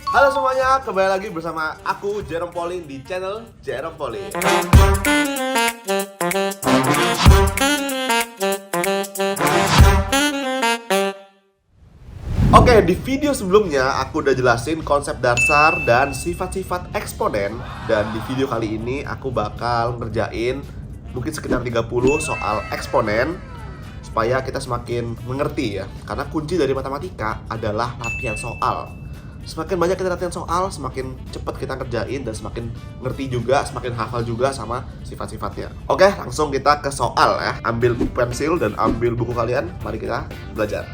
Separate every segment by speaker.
Speaker 1: Halo semuanya, kembali lagi bersama aku Jerome Pauline di channel Jerome Pauline. Oke, di video sebelumnya aku udah jelasin konsep dasar dan sifat-sifat eksponen. Dan di video kali ini aku bakal ngerjain mungkin sekitar 30 soal eksponen supaya kita semakin mengerti ya. Karena kunci dari matematika adalah latihan soal. Semakin banyak kita latihan soal, semakin cepat kita ngerjain dan semakin ngerti juga, semakin hafal juga sama sifat-sifatnya. Oke, langsung kita ke soal ya. Ambil pensil dan ambil buku kalian, mari kita belajar.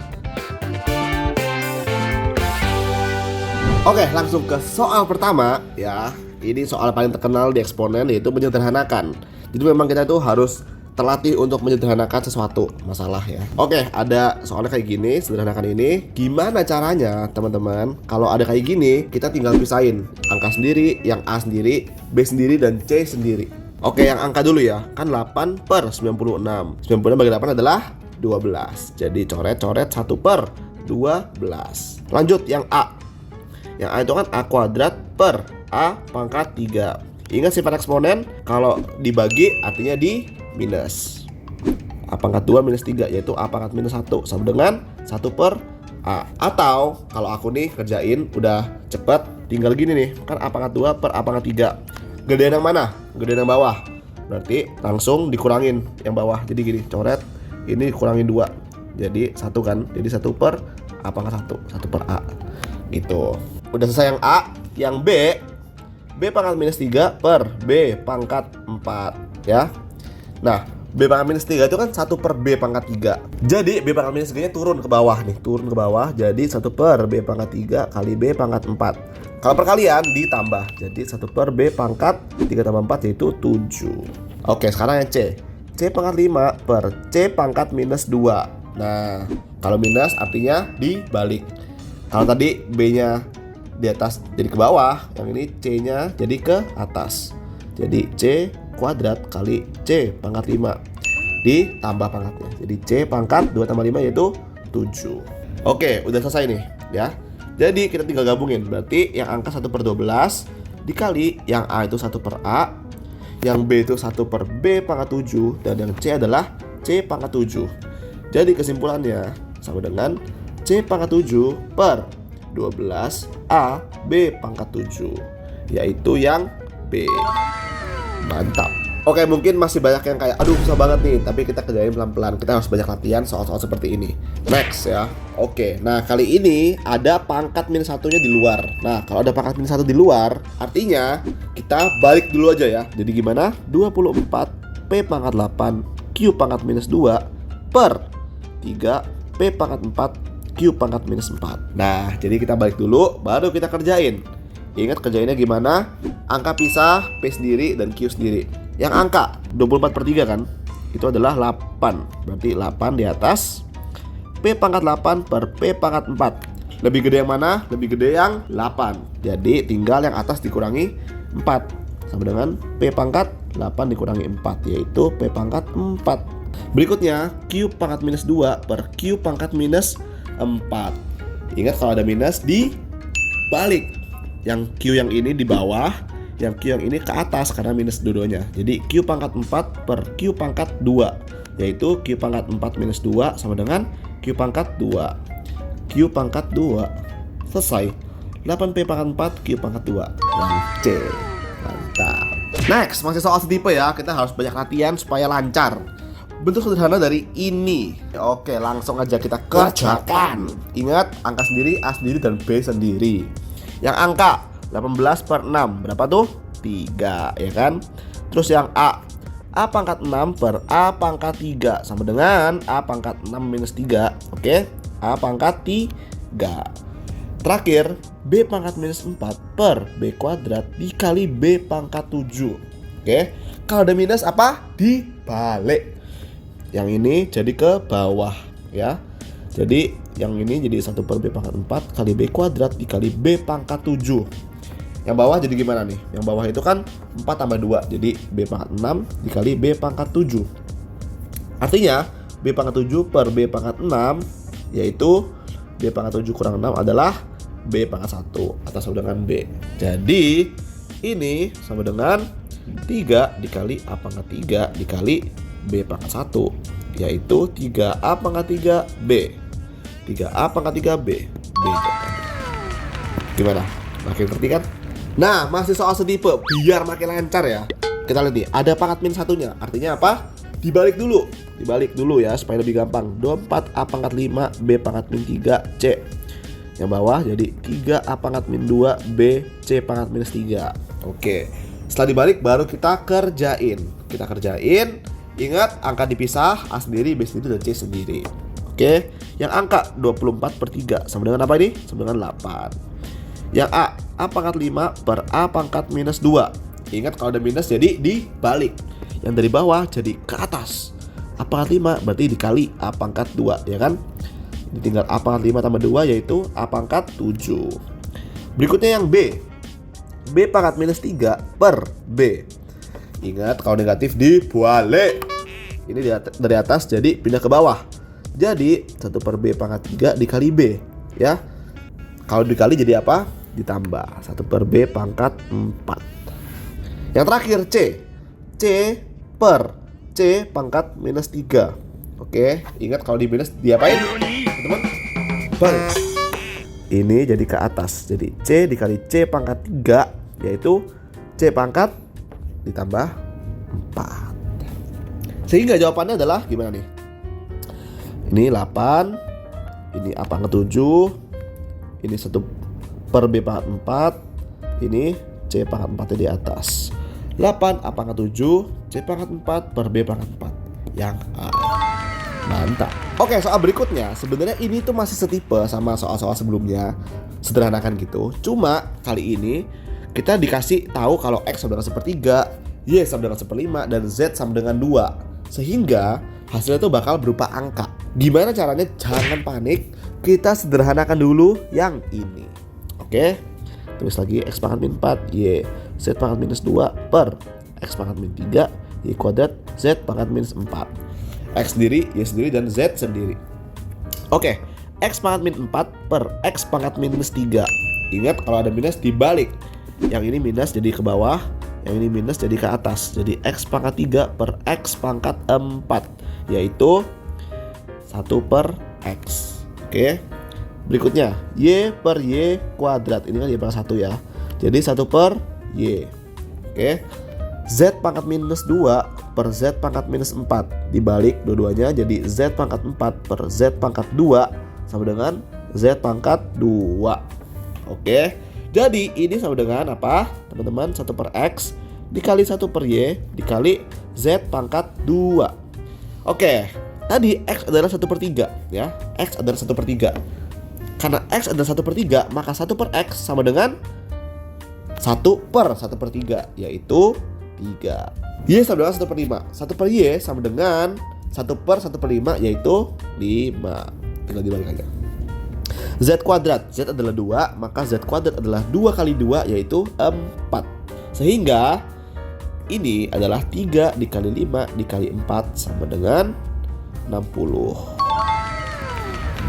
Speaker 1: Oke, langsung ke soal pertama ya. Ini soal paling terkenal di eksponen, yaitu menyederhanakan. Jadi memang kita tuh harus terlatih untuk menyederhanakan sesuatu masalah ya. Oke, ada soalnya kayak gini, sederhanakan ini. Gimana caranya teman-teman? Kalau ada kayak gini, kita tinggal pisahin angka sendiri, yang A sendiri, B sendiri, dan C sendiri. Oke, yang angka dulu ya. Kan 8 per 96. 96 bagi 8 adalah 12. Jadi coret-coret 1 per 12. Lanjut yang A. Yang A itu kan A kuadrat per A pangkat 3. Ingat sifat eksponen, kalau dibagi artinya di minus. A pangkat 2 minus 3, yaitu A pangkat minus 1 sama dengan 1 per A. Atau kalau aku nih kerjain udah cepet, tinggal gini nih. Kan A pangkat 2 per A pangkat 3. Gedean yang mana? Gedean yang bawah. Berarti langsung dikurangin yang bawah. Jadi gini, coret, ini dikurangin 2. Jadi 1 kan. Jadi 1 per A pangkat 1. 1 per A. Gitu. Udah selesai yang A. Yang B, B pangkat minus 3 per B pangkat 4 ya. Nah, B pangkat minus 3 itu kan 1 per B pangkat 3. Jadi B pangkat minus 3 nya turun ke bawah nih. Turun ke bawah, jadi 1 per B pangkat 3 kali B pangkat 4. Kalau perkalian ditambah, jadi 1 per B pangkat 3 tambah 4 yaitu 7. Oke, sekarang yang C. C pangkat 5 per C pangkat minus 2. Nah, kalau minus artinya dibalik. Kalau tadi B nya di atas jadi ke bawah, yang ini C nya jadi ke atas. Jadi C kuadrat kali C pangkat 5 ditambah pangkatnya. Jadi C pangkat 2 tambah 5 yaitu 7. Oke, udah selesai nih ya. Jadi kita tinggal gabungin. Berarti yang angka 1 per 12 dikali yang A itu 1 per A, yang B itu 1 per B pangkat 7, dan yang C adalah C pangkat 7. Jadi kesimpulannya sama dengan C pangkat 7 per 12 A B pangkat 7, yaitu yang B. Mantap. Oke, mungkin masih banyak yang kayak aduh susah banget nih, tapi kita kerjain pelan-pelan. Kita harus banyak latihan soal-soal seperti ini. Next ya. Oke, nah kali ini ada pangkat minus 1-nya di luar. Nah, kalau ada pangkat minus 1 di luar, artinya kita balik dulu aja ya. Jadi gimana? 24 P pangkat 8 Q pangkat minus 2 per 3 P pangkat 4 Q pangkat minus 4. Nah, jadi kita balik dulu, baru kita kerjain. Ingat kerjainnya gimana? Angka pisah, P sendiri dan Q sendiri. Yang angka 24 per 3 kan? Itu adalah 8. Berarti 8 di atas P pangkat 8 per P pangkat 4. Lebih gede yang mana? Lebih gede yang 8. Jadi tinggal yang atas dikurangi 4. Sama dengan P pangkat 8 dikurangi 4, yaitu P pangkat 4. Berikutnya Q pangkat minus 2 per Q pangkat minus 4. Ingat kalau ada minus dibalik. Yang Q yang ini di bawah, yang Q yang ini ke atas karena minus dua-duanya. Jadi Q pangkat 4 per Q pangkat 2, yaitu Q pangkat 4 minus 2 sama dengan Q pangkat 2. Q pangkat 2. Selesai. 8P pangkat 4 Q pangkat 2. Dan C. Mantap. Next, masih soal setipe ya. Kita harus banyak latihan supaya lancar. Bentuk sederhana dari ini. Oke, langsung aja kita kerjakan. Ingat, angka sendiri, A sendiri, dan B sendiri. Yang angka 18 per 6 berapa tuh? 3 ya kan? Terus yang A pangkat 6 per A pangkat 3 sama dengan A pangkat 6 minus 3. Oke, A pangkat 3. Terakhir B pangkat minus 4 per B kuadrat dikali B pangkat 7. Oke, kalau ada minus apa? Dibalik. Yang ini jadi ke bawah ya. Jadi yang ini jadi 1 per B pangkat 4 kali B kuadrat dikali B pangkat 7. Yang bawah jadi gimana nih? Yang bawah itu kan 4 tambah 2. Jadi B pangkat 6 dikali B pangkat 7. Artinya B pangkat 7 per B pangkat 6, yaitu B pangkat 7 kurang 6 adalah B pangkat 1 atau sama dengan B. Jadi ini sama dengan 3 dikali A pangkat 3 dikali B pangkat 1, yaitu 3A pangkat 3 B. 3A pangkat 3 B. B jawabannya. Gimana? Makin ngerti kan? Nah, masih soal setipe, biar makin lancar ya. Kita lihat nih, ada pangkat min satunya. Artinya apa? Dibalik dulu ya supaya lebih gampang. 24A pangkat 5 B pangkat min 3 C. Yang bawah jadi 3A pangkat min 2 B C pangkat minus 3. Oke. Setelah dibalik baru kita kerjain. Ingat angka dipisah, A sendiri, B sendiri, dan C sendiri. Oke. Yang angka 24/3 sama dengan apa ini? Sama dengan 8. Yang A pangkat 5 per A pangkat minus 2. Ingat kalau ada minus jadi dibalik. Yang dari bawah jadi ke atas. A pangkat 5 berarti dikali A pangkat 2, ya kan? Ini tinggal A pangkat 5 tambah 2 yaitu A pangkat 7. Berikutnya yang B. B pangkat minus 3 per B. Ingat kalau negatif dibalik. Ini dari atas jadi pindah ke bawah. Jadi 1 per B pangkat 3 dikali B, ya. Kalau dikali jadi apa? Ditambah 1 per B pangkat 4. Yang terakhir C. C per C pangkat minus 3. Oke, ingat kalau di minus diapain? Teman-teman, balik. Ini jadi ke atas. Jadi C dikali C pangkat 3 yaitu C pangkat ditambah 4. Sehingga jawabannya adalah gimana nih? Ini 8, ini A pangkat 7, ini 1 per B pangkat 4, ini C pangkat 4 di atas. 8 A pangkat 7, C pangkat 4 per B pangkat 4. Yang A. Mantap. Oke, soal berikutnya sebenarnya ini tuh masih setipe sama soal-soal sebelumnya. Sederhanakan gitu. Cuma kali ini kita dikasih tahu kalau X sama dengan 1/3, Y sama dengan 1/5, dan Z sama dengan 2. Sehingga hasilnya tuh bakal berupa angka. Gimana caranya? Jangan panik. Kita sederhanakan dulu yang ini. Oke. Tulis lagi X pangkat min 4 Y Z pangkat minus 2 per X pangkat min 3 Y kuadrat Z pangkat minus 4. X sendiri, Y sendiri, dan Z sendiri. Oke, X pangkat min 4 per X pangkat minus 3. Ingat kalau ada minus dibalik. Yang ini minus jadi ke bawah, yang ini minus jadi ke atas. Jadi X pangkat 3 per X pangkat 4, yaitu 1 per X. Oke. Berikutnya Y per Y kuadrat. Ini kan Y pangkat 1 ya. Jadi 1 per Y. Oke. Z pangkat minus 2 per Z pangkat minus 4. Dibalik dua-duanya jadi Z pangkat 4 per Z pangkat 2 sama dengan Z pangkat 2. Oke. Jadi ini sama dengan apa? Teman-teman, 1 per X dikali 1 per Y dikali Z pangkat 2. Oke. Tadi X adalah 1/3 ya. X adalah 1/3. Karena X adalah 1/3, maka 1 per X sama dengan 1 per 1/3, yaitu 3. Y sama dengan 1/5. 1 per Y sama dengan 1 per 1/5, yaitu 5. Tinggal dibalik aja. Z kuadrat. Z adalah 2, maka Z kuadrat adalah 2 kali 2, yaitu 4. Sehingga ini adalah 3 dikali 5 dikali 4 sama dengan 60.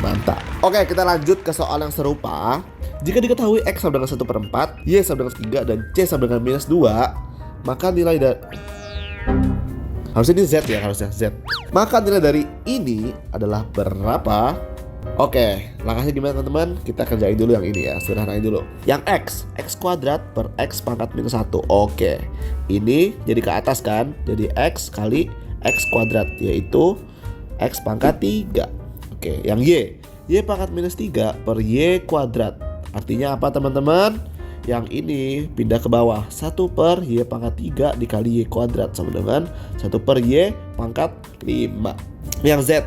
Speaker 1: Mantap. Oke, kita lanjut ke soal yang serupa. Jika diketahui X sama dengan 1/4, Y sama dengan 3, dan C sama dengan minus 2, maka nilai dari harusnya ini Z ya, harusnya Z. Maka nilai dari ini adalah berapa? Oke, langkahnya gimana teman-teman? Kita kerjain dulu yang ini ya, sederhanain dulu. Yang X kuadrat per X pangkat minus 1. Oke, ini jadi ke atas kan? Jadi X kali X kuadrat, yaitu X pangkat 3. Oke, yang Y pangkat minus 3 per Y kuadrat. Artinya apa teman-teman? Yang ini pindah ke bawah. 1 per Y pangkat 3 dikali Y kuadrat sama dengan 1 per Y pangkat 5. Yang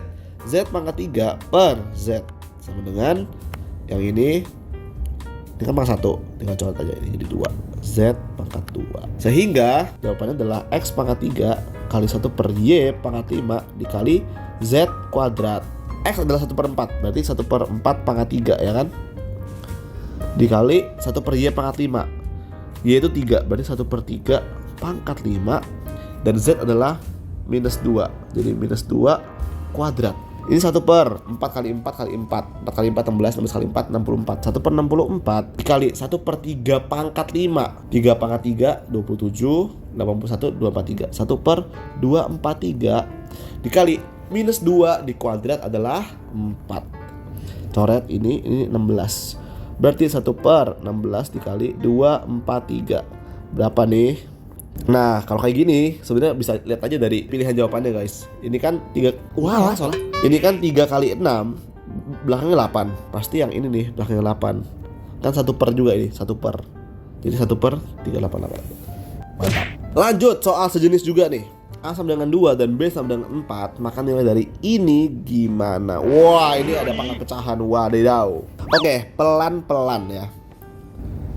Speaker 1: Z pangkat 3 per Z sama dengan yang ini kan pangkat 1. Tinggal coret aja, ini jadi 2. Z pangkat 2. Sehingga jawabannya adalah X pangkat 3 kali 1 per Y pangkat 5 dikali Z kuadrat. X adalah 1/4, berarti 1/4 pangkat 3 ya kan? Dikali 1 per Y pangkat 5. Y itu 3, berarti 1/3 pangkat 5. Dan Z adalah minus 2, jadi minus 2 kuadrat. Ini 1 per 4 kali 4 kali 4 4 kali 4 16, 16 kali 4 64. 1 per 64 dikali 1 per 3 pangkat 5 3 pangkat 3 27 81 243. 1 per 243 dikali minus 2 di kuadrat adalah 4. Coret ini 16. Berarti 1 per 16 dikali 243 berapa nih? Nah, kalau kayak gini sebenarnya bisa lihat aja dari pilihan jawabannya, guys. Ini kan 3 wah, salah. Ini kan 3 kali 6 belakangnya 8. Pasti yang ini nih belakangnya 8. Kan 1 per juga ini, 1 per. Jadi 1 per 388. Mantap. Lanjut soal sejenis juga nih. A sama dengan 2 dan B sama dengan 4. Maka nilai dari ini gimana? Wah, ini ada pangkat pecahan. Wadidaw. Oke, pelan-pelan ya.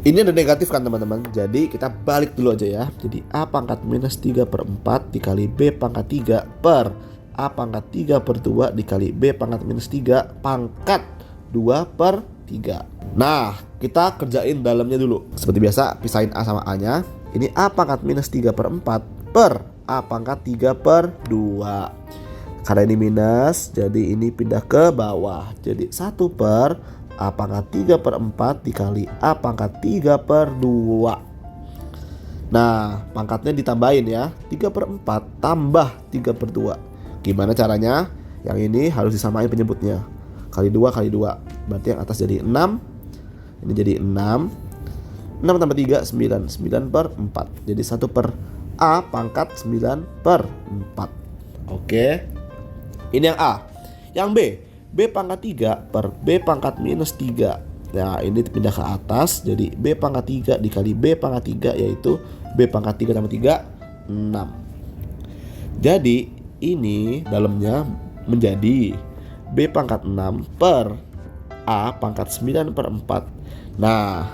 Speaker 1: Ini ada negatif kan teman-teman. Jadi kita balik dulu aja ya. Jadi A pangkat minus 3 per 4 dikali B pangkat 3 per A pangkat 3 per 2 dikali B pangkat minus 3 pangkat 2 per 3. Nah, kita kerjain dalamnya dulu. Seperti biasa, pisahin A sama A nya. Ini A pangkat minus 3 per 4 per A pangkat 3 per 2. Karena ini minus, jadi ini pindah ke bawah. Jadi 1 per A pangkat 3 per 4 dikali A pangkat 3 per 2. Nah, pangkatnya ditambahin ya. 3 per 4 tambah 3 per 2. Gimana caranya? Yang ini harus disamain penyebutnya. Kali 2 kali 2. Berarti yang atas jadi 6. Ini jadi 6. 6 tambah 3 9. 9 per 4. Jadi 1 per A pangkat 9 per 4. Oke. Ini yang A. Yang B, B pangkat 3 per B pangkat minus 3. Nah, ini pindah ke atas. Jadi B pangkat 3 dikali B pangkat 3, yaitu B pangkat 3 tambah 3 6. Jadi ini dalamnya menjadi B pangkat 6 per A pangkat 9 per 4. Nah,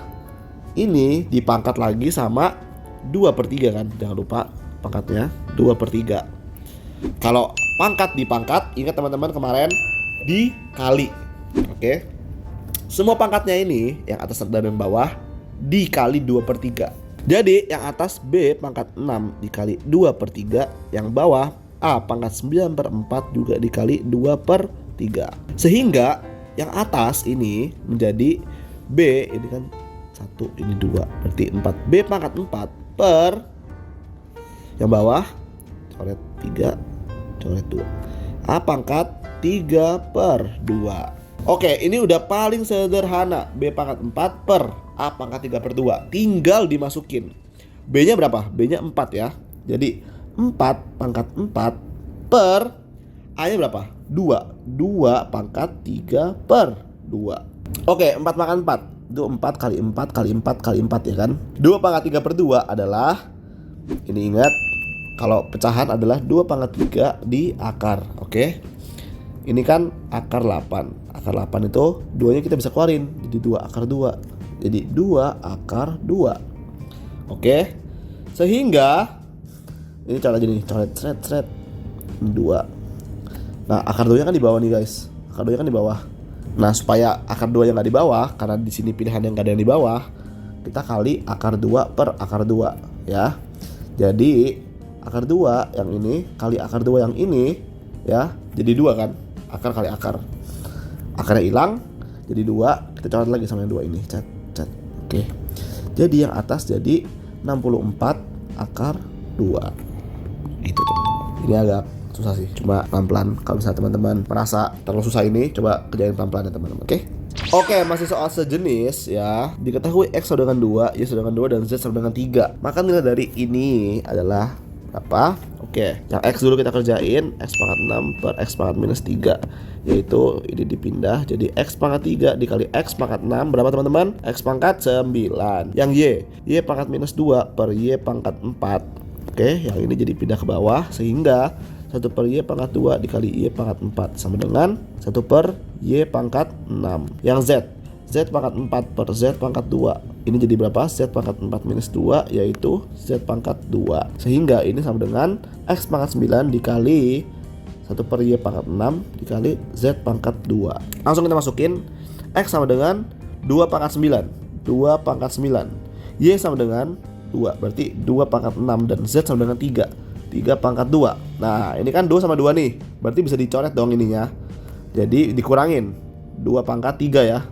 Speaker 1: ini dipangkat lagi sama 2 per 3 kan. Jangan lupa pangkatnya 2 per 3. Kalau pangkat dipangkat, ingat teman-teman kemarin, dikali. Oke. Semua pangkatnya ini yang atas dan yang bawah dikali 2 per 3. Jadi yang atas B pangkat 6 dikali 2 per 3. Yang bawah A pangkat 9 per 4 juga dikali 2 per 3. Sehingga yang atas ini menjadi B, ini kan 1, ini 2, berarti 4. B pangkat 4 per yang bawah coret 3, coret 2. A pangkat 3 per 2. Oke, ini udah paling sederhana. B pangkat 4 per A pangkat 3 per 2. Tinggal dimasukin. B nya berapa? B nya 4 ya. Jadi 4 pangkat 4 per A nya berapa? 2. 2 pangkat 3 per 2. Oke, 4 pangkat 4 itu 4 kali 4 kali 4 kali 4 ya kan. 2 pangkat 3 per 2 adalah, ini ingat, kalau pecahan adalah 2 pangkat 3 di akar. Oke. Ini kan akar 8. Akar 8 itu 2-nya kita bisa keluarin. Jadi 2 akar 2. Jadi 2 akar 2. Oke. Sehingga ini cara gini, coret seret 2. Nah, akar 2-nya kan di bawah nih, guys. Akar 2-nya kan di bawah. Nah, supaya akar 2 yang enggak di bawah, karena di sini pilihan yang enggak ada yang di bawah, kita kali akar 2 per akar 2 ya. Jadi akar 2 yang ini kali akar 2 yang ini ya, jadi 2 kan. Akar kali akar. Akarnya hilang, jadi 2. Kita coret lagi sama yang 2 ini. Cet. Oke. Jadi yang atas jadi 64 akar 2. Gitu teman-teman. Ini agak susah sih, cuma pelan-pelan. Kalau misalnya teman-teman merasa terlalu susah ini, coba kerjain pelan-pelan ya teman-teman. Oke, masih soal sejenis ya. Diketahui X sama dengan 2, Y sama dengan 2, dan Z sama dengan 3. Maka nilai dari ini adalah berapa? Oke, yang X dulu kita kerjain. X pangkat 6 per X pangkat minus 3, yaitu ini dipindah jadi X pangkat 3 dikali X pangkat 6. Berapa teman-teman? X pangkat 9. Yang Y pangkat minus 2 per Y pangkat 4. Oke, yang ini jadi pindah ke bawah. Sehingga 1 per Y pangkat 2 dikali Y pangkat 4 sama dengan 1 per Y pangkat 6. Yang Z pangkat 4 per Z pangkat 2. Ini jadi berapa? Z pangkat 4 minus 2, yaitu Z pangkat 2. Sehingga ini sama dengan X pangkat 9 dikali 1 per Y pangkat 6 dikali Z pangkat 2. Langsung kita masukin. X sama dengan 2 pangkat 9. 2 pangkat 9. Y sama dengan 2, berarti 2 pangkat 6. Dan Z sama dengan 3. 3 pangkat 2. Nah, ini kan 2 sama 2 nih. Berarti bisa dicoret dong ininya. Jadi dikurangin 2 pangkat 3 ya.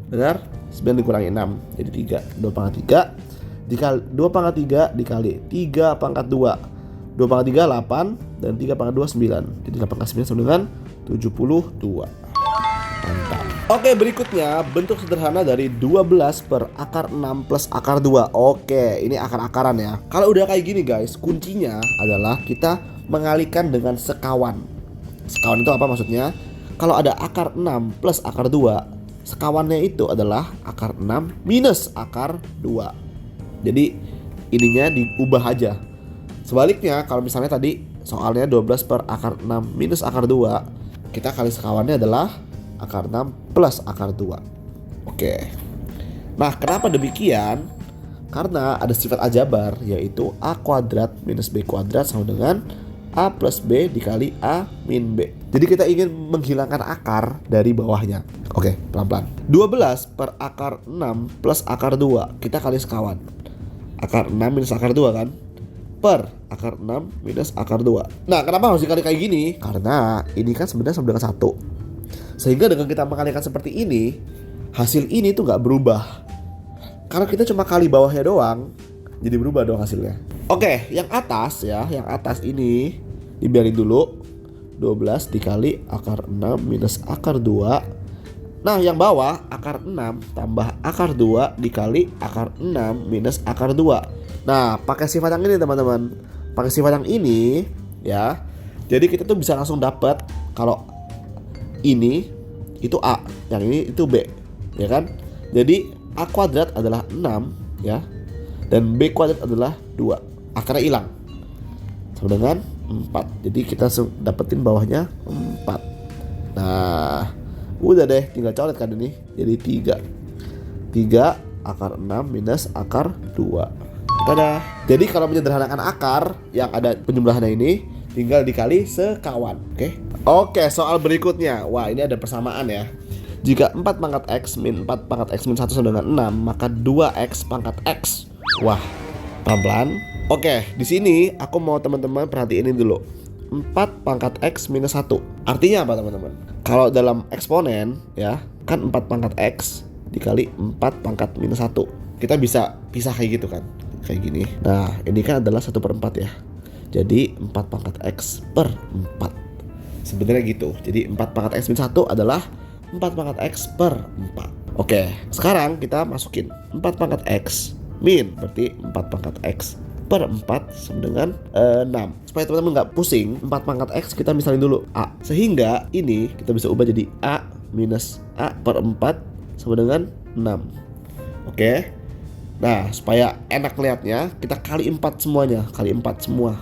Speaker 1: Benar? 9 dikurangi 6 jadi 3. 2 pangkat 3 dikali 2 pangkat 3 dikali 3 pangkat 2. 2 pangkat 3 8 dan 3 pangkat 2 9. Jadi 8 pangkat 9 sama dengan 72. Mantap. Oke, berikutnya bentuk sederhana dari 12 per akar 6 plus akar 2. Oke, ini akar-akaran ya. Kalau udah kayak gini guys, kuncinya adalah kita mengalihkan dengan sekawan. Sekawan itu apa maksudnya? Kalau ada akar 6 plus akar 2, sekawannya itu adalah akar 6 minus akar 2. Jadi ininya diubah aja. Sebaliknya kalau misalnya tadi soalnya 12 per akar 6 minus akar 2, kita kali sekawannya adalah akar 6 plus akar 2. Oke. Nah, kenapa demikian? Karena ada sifat aljabar, yaitu A kuadrat minus B kuadrat sama dengan A plus B dikali A min B. Jadi kita ingin menghilangkan akar dari bawahnya. Oke, pelan-pelan. 12 per akar 6 plus akar 2, kita kali sekawan. Akar 6 minus akar 2 kan? Per akar 6 minus akar 2. Nah, kenapa harus dikali kayak gini? Karena ini kan sebenarnya sama dengan 1. Sehingga dengan kita mengalikan seperti ini, hasil ini tuh gak berubah. Karena kita cuma kali bawahnya doang, jadi berubah dong hasilnya. Oke, yang atas ya, yang atas ini dibiarin dulu. 12 dikali akar 6 minus akar 2. Nah, yang bawah akar 6 tambah akar 2 dikali akar 6 minus akar 2. Nah, pakai sifat yang ini teman-teman. Pakai sifat yang ini ya. Jadi kita tuh bisa langsung dapat kalau ini itu A, yang ini itu B, ya kan? Jadi A kuadrat adalah 6 ya, dan B kuadrat adalah 2. Akarnya hilang sama dengan 4. Jadi kita dapetin bawahnya 4. Nah, udah deh, tinggal coret kan ini. Jadi 3 akar 6 minus akar 2. Tada. Jadi kalau menyederhanakan akar yang ada penjumlahannya ini, tinggal dikali sekawan. Oke, soal berikutnya. Wah, ini ada persamaan ya. Jika 4 pangkat X min 4 pangkat X min 1 sama dengan 6, maka 2X pangkat X. Wah, pelan-pelan. Oke, di sini aku mau teman-teman perhatiin ini dulu. 4 pangkat X minus 1. Artinya apa teman-teman? Kalau dalam eksponen ya, kan 4 pangkat X dikali 4 pangkat minus 1. Kita bisa pisah kayak gitu kan. Kayak gini. Nah, ini kan adalah 1/4 ya. Jadi 4 pangkat X per 4. Sebenarnya gitu. Jadi 4 pangkat X min 1 adalah 4 pangkat X per 4. Oke, sekarang kita masukin 4 pangkat X min, berarti 4 pangkat X per 4 sama dengan 6. Supaya teman-teman gak pusing, 4 pangkat X kita misalin dulu A. Sehingga ini kita bisa ubah jadi A minus A per 4 sama dengan 6. Oke. Nah, supaya enak lihatnya, kita kali 4 semuanya. Kali 4 semua.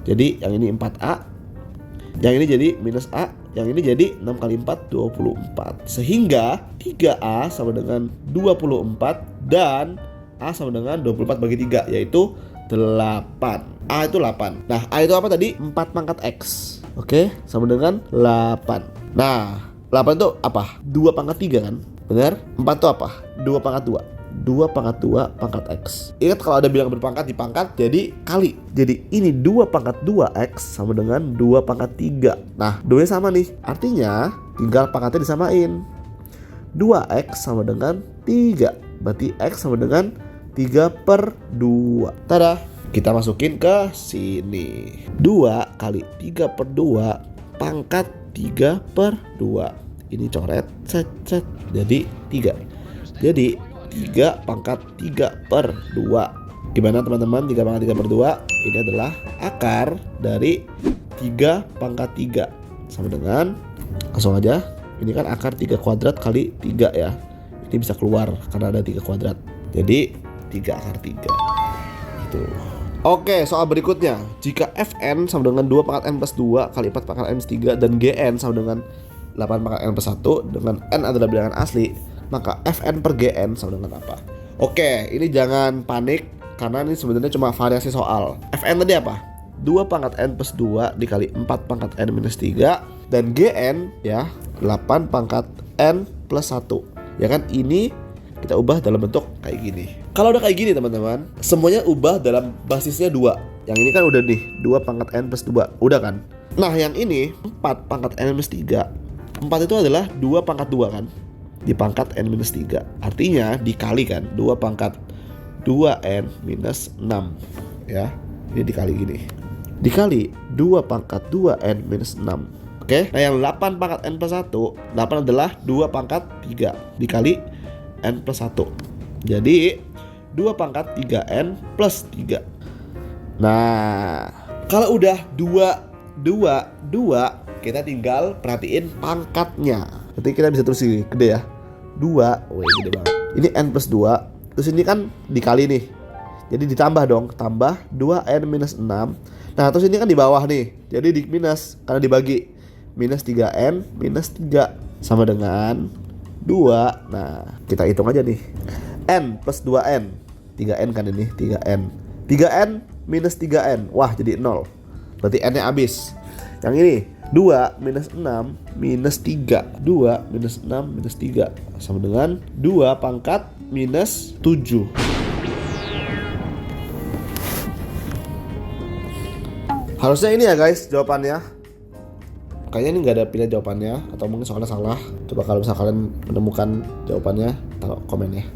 Speaker 1: Jadi yang ini 4A, yang ini jadi minus A, yang ini jadi 6 kali 4 24. Sehingga 3A sama dengan 24 dan A sama dengan 24 bagi 3, yaitu 8. A itu 8. Nah, A itu apa tadi? 4 pangkat X. Oke, sama dengan 8. Nah, 8 itu apa? 2 pangkat 3 kan? Benar? 4 itu apa? 2 pangkat 2. 2 pangkat 2 pangkat X. Ingat kalau ada bilang berpangkat dipangkat, jadi kali. Jadi ini 2 pangkat 2X sama dengan 2 pangkat 3. Nah, 2-nya sama nih. Artinya tinggal pangkatnya disamain. 2X sama dengan 3. Berarti X sama dengan 3 per 2. Tada. Kita masukin ke sini. 2 kali 3 per 2 pangkat 3 per 2. Ini coret. Cet. Jadi 3. Jadi 3 pangkat 3 per 2. Gimana teman-teman? 3 pangkat 3 per 2 ini adalah akar dari 3 pangkat 3 sama dengan, langsung aja, ini kan akar 3 kuadrat kali 3 ya. Ini bisa keluar karena ada 3 kuadrat. Jadi 3 akar 3 gitu. Oke, soal berikutnya. Jika Fn sama dengan 2 pangkat N plus 2 kali 4 pangkat N plus 3 dan Gn sama dengan 8 pangkat N plus 1 dengan N adalah bilangan asli, maka Fn per Gn sama dengan apa? Oke, ini jangan panik karena ini sebenarnya cuma variasi soal. Fn tadi apa? 2 pangkat N plus 2 dikali 4 pangkat N minus 3 dan Gn ya 8 pangkat N plus 1. Ya kan, ini kita ubah dalam bentuk kayak gini. Kalau udah kayak gini teman-teman, semuanya ubah dalam basisnya 2. Yang ini kan udah nih 2 pangkat N plus 2, udah kan? Nah, yang ini 4 pangkat N minus 3 4 itu adalah 2 pangkat 2 kan, di pangkat n-3. Artinya dikali kan 2 pangkat 2n-6 ya. Ini dikali gini, dikali 2 pangkat 2n-6. Oke, nah yang 8 pangkat n plus 1, 8 adalah 2 pangkat 3 dikali n plus 1. Jadi 2 pangkat 3n plus 3. Nah, kalau udah 2, kita tinggal perhatiin pangkatnya. Nanti kita bisa terus sini, gede ya. 2, wih gede banget. Ini n plus 2, terus ini kan dikali nih. Jadi ditambah dong, tambah 2n-6. Nah, terus ini kan di bawah nih. Jadi di minus, karena dibagi. Minus 3n-3 sama dengan 2. Nah, kita hitung aja nih. N plus 2n. 3n kan ini, 3n. 3n minus 3n. Wah, jadi 0. Berarti n-nya habis. Yang ini 2 minus 6 minus 3. 2 minus 6 minus 3 sama dengan 2 pangkat minus 7. Harusnya ini ya guys jawabannya. Kayaknya ini nggak ada pilihan jawabannya, atau mungkin soalnya salah. Coba kalau misalnya kalian menemukan jawabannya, taruh komen ya.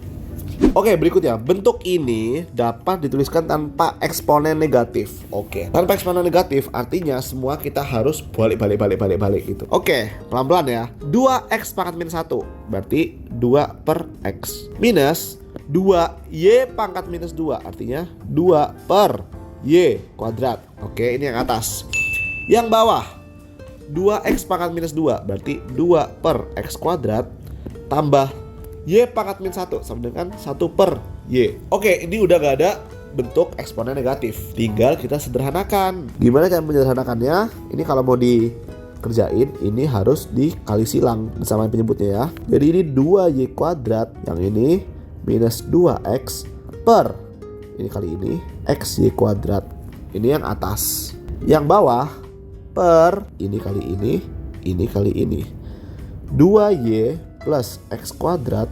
Speaker 1: Oke, berikutnya, bentuk ini dapat dituliskan tanpa eksponen negatif. Oke, tanpa eksponen negatif artinya semua kita harus balik gitu. Oke, pelan-pelan ya. 2x pangkat minus 1 berarti 2 per x minus 2y pangkat minus 2 artinya 2 per y kuadrat. Oke, ini yang atas. Yang bawah 2x pangkat minus 2 berarti 2 per x kuadrat tambah y pangkat minus 1 sama dengan 1 per y. Oke, ini udah gak ada bentuk eksponen negatif. Tinggal kita sederhanakan. Gimana cara menyederhanakannya? Ini kalau mau dikerjain, ini harus dikali silang bersama penyebutnya ya. Jadi ini 2y kuadrat, yang ini minus 2x per ini kali ini xy kuadrat. Ini yang atas. Yang bawah per ini kali ini kali ini. 2y plus x kuadrat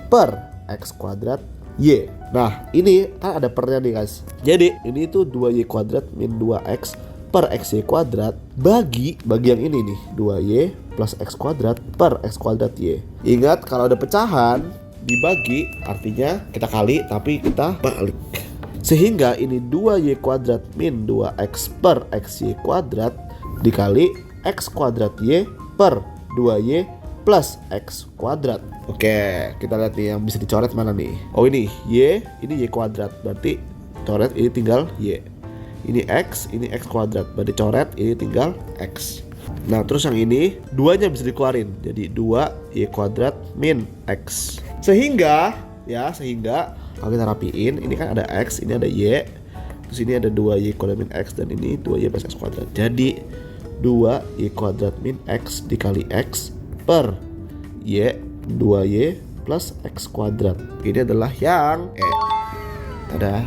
Speaker 1: per x kuadrat y. Nah, ini kan ada pernya nih guys. Jadi ini tuh 2y kuadrat min 2x per xy kuadrat bagi yang ini nih, 2y plus x kuadrat per x kuadrat y. Ingat kalau ada pecahan dibagi artinya kita kali tapi kita balik. Sehingga ini 2y kuadrat min 2x per xy kuadrat dikali x kuadrat y per 2y plus x kuadrat. Oke, kita lihat nih yang bisa dicoret mana nih. Oh ini y kuadrat, berarti coret ini tinggal y. Ini x kuadrat, berarti coret ini tinggal x. Nah terus yang ini duanya bisa dikeluarin, jadi 2y kuadrat min x. Sehingga kalau kita rapiin, ini kan ada x, ini ada y, terus ini ada 2y kuadrat min x, dan ini 2y plus x kuadrat. Jadi 2y kuadrat min x dikali x per y 2y plus x kuadrat. Ini adalah yang ada.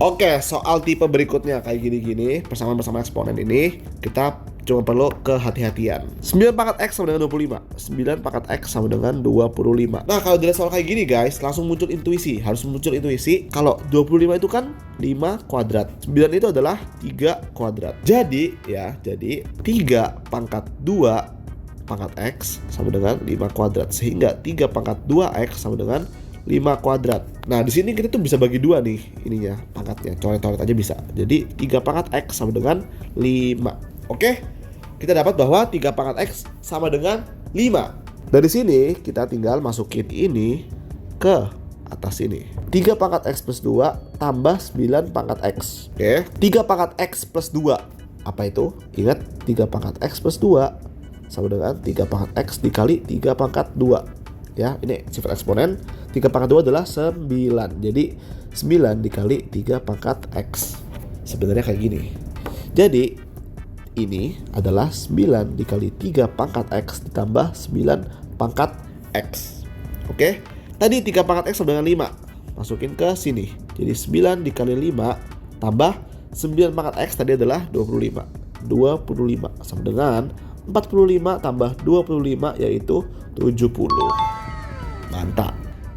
Speaker 1: Oke, soal tipe berikutnya kayak gini-gini, persamaan bersama eksponen ini kita cuma perlu kehati-hatian. 9 pangkat x sama dengan 25. 9 pangkat x sama dengan 25. Nah, kalau dilihat soal kayak gini guys, langsung muncul intuisi. Harus muncul intuisi kalau 25 itu kan 5 kuadrat. 9 itu adalah 3 kuadrat. Jadi 3 pangkat 2 pangkat x sama dengan 5 kuadrat. Sehingga 3 pangkat 2x sama dengan 5 kuadrat. Nah, di sini kita tuh bisa bagi 2 nih ininya, pangkatnya. Coret-coret aja bisa. Jadi 3 pangkat x sama dengan 5. Oke? Kita dapat bahwa 3 pangkat x sama dengan 5. Dari sini kita tinggal masukin ini ke atas ini. 3 pangkat x plus 2 tambah 9 pangkat x. Oke? 3 pangkat x plus 2. Apa itu? Ingat, 3 pangkat x plus 2 sama dengan 3 pangkat x dikali 3 pangkat 2. Ya, ini sifat eksponen. 3 pangkat 2 adalah 9. Jadi 9 dikali 3 pangkat x. Sebenarnya kayak gini. Jadi ini adalah 9 dikali 3 pangkat x ditambah 9 pangkat x. Oke? Tadi 3 pangkat x sama dengan 5. Masukin ke sini. Jadi 9 dikali 5 tambah 9 pangkat x tadi adalah 25. 25 sama dengan 45 tambah 25 yaitu 70. Mantap.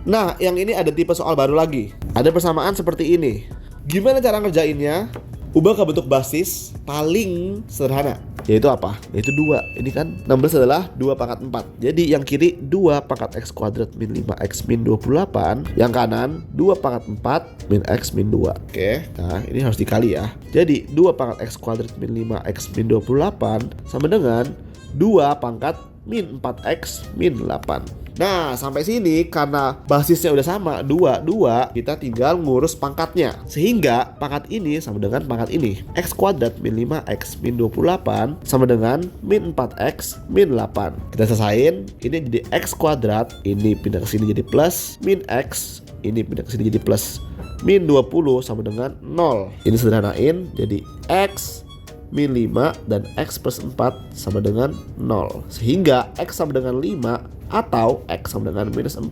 Speaker 1: Nah, yang ini ada tipe soal baru lagi. Ada persamaan seperti ini. Gimana cara ngerjainnya? Ubah ke bentuk basis paling sederhana, yaitu apa? Yaitu 2. Ini kan 16 adalah 2 pangkat 4. Jadi yang kiri 2 pangkat X kuadrat min 5X min 28. Yang kanan 2 pangkat 4 min X min 2. Oke, nah ini harus dikali ya. Jadi 2 pangkat X kuadrat min 5X min 28 sama dengan 2 pangkat min 4X min 8. Nah, sampai sini karena basisnya udah sama 2, kita tinggal ngurus pangkatnya. Sehingga pangkat ini sama dengan pangkat ini. X kuadrat min 5X min 28 sama dengan min 4X min 8. Kita selesain, ini jadi X kuadrat, ini pindah ke sini jadi plus, min X, ini pindah ke sini jadi plus, min 20 sama dengan 0. Ini sederhanain jadi X min 5 dan X plus 4 sama dengan 0. Sehingga X sama dengan 5 atau X sama dengan minus 4.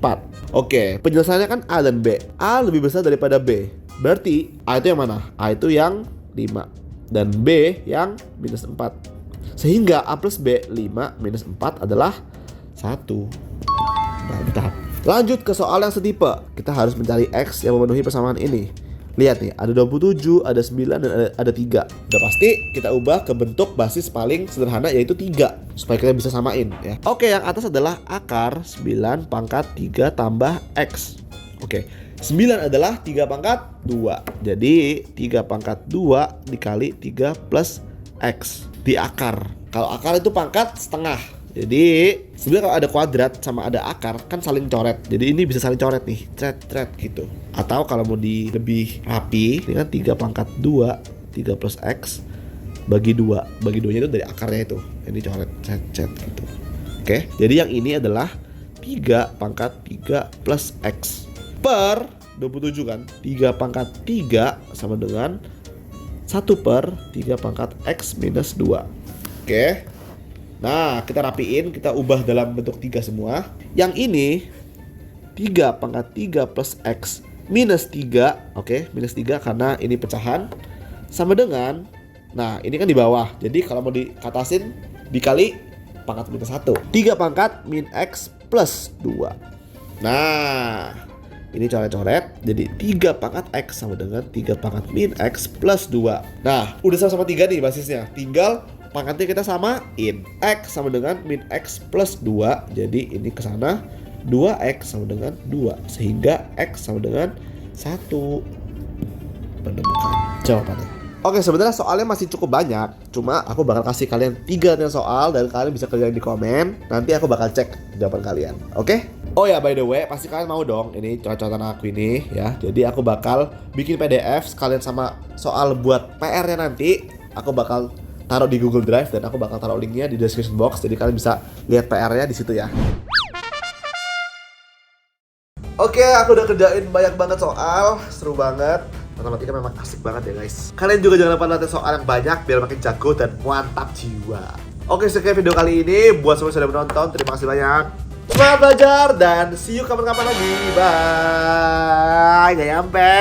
Speaker 1: Oke, penjelasannya kan A dan B. A lebih besar daripada B. Berarti A itu yang mana? A itu yang 5 dan B yang minus 4. Sehingga A plus B 5 minus 4 adalah 1. Mantap. Lanjut ke soal yang setipe. Kita harus mencari X yang memenuhi persamaan ini. Lihat nih, ada 27, ada 9, dan ada 3. Udah pasti kita ubah ke bentuk basis paling sederhana yaitu 3 supaya kita bisa samain ya. Oke, yang atas adalah akar 9 pangkat 3 tambah X. Oke, 9 adalah 3 pangkat 2. Jadi 3 pangkat 2 dikali 3 plus X di akar. Kalau akar itu pangkat setengah. Jadi sebenarnya kalau ada kuadrat sama ada akar kan saling coret. Jadi ini bisa saling coret nih, tret gitu. Atau kalau mau di lebih rapi, ini kan 3 pangkat 2, 3 plus X bagi 2. Bagi 2 nya itu dari akarnya itu. Ini coret cet gitu. Oke, jadi yang ini adalah 3 pangkat 3 plus X per 27 kan. 3 pangkat 3 sama dengan 1 per 3 pangkat X minus 2. Oke. Nah, kita rapiin, kita ubah dalam bentuk 3 semua. Yang ini 3 pangkat 3 plus X minus 3. Oke, minus 3 karena ini pecahan. Sama dengan, nah ini kan di bawah. Jadi kalau mau dikatasin dikali pangkat minus 1. 3 pangkat min X plus 2. Nah, ini coret-coret. Jadi 3 pangkat X sama dengan 3 pangkat min X plus 2. Nah, udah sama-sama 3 nih basisnya. Tinggal pangkatnya kita samain. X sama dengan min X plus 2. Jadi ini ke sana 2X sama dengan 2. Sehingga X sama dengan 1. Menemukan jawabannya. Oke, sebenarnya soalnya masih cukup banyak. Cuma aku bakal kasih kalian 3 soal dan kalian bisa kerjain di komen. Nanti aku bakal cek jawaban kalian. Oke? Oh ya, by the way, pasti kalian mau dong ini coret-coretan aku ini ya. Jadi aku bakal bikin PDF sekalian sama soal buat PR-nya nanti. Aku bakal taruh di Google Drive dan aku bakal taruh linknya di description box. Jadi kalian bisa lihat PR-nya di situ ya. Oke, aku udah kerjain banyak banget soal, seru banget. Matematika memang asik banget ya guys. Kalian juga jangan lupa latihan soal yang banyak biar makin jago dan mantap jiwa. Oke, sekian video kali ini. Buat semua yang sudah menonton, terima kasih banyak. Semangat belajar dan see you kapan-kapan lagi. Bye. Gak nyampe.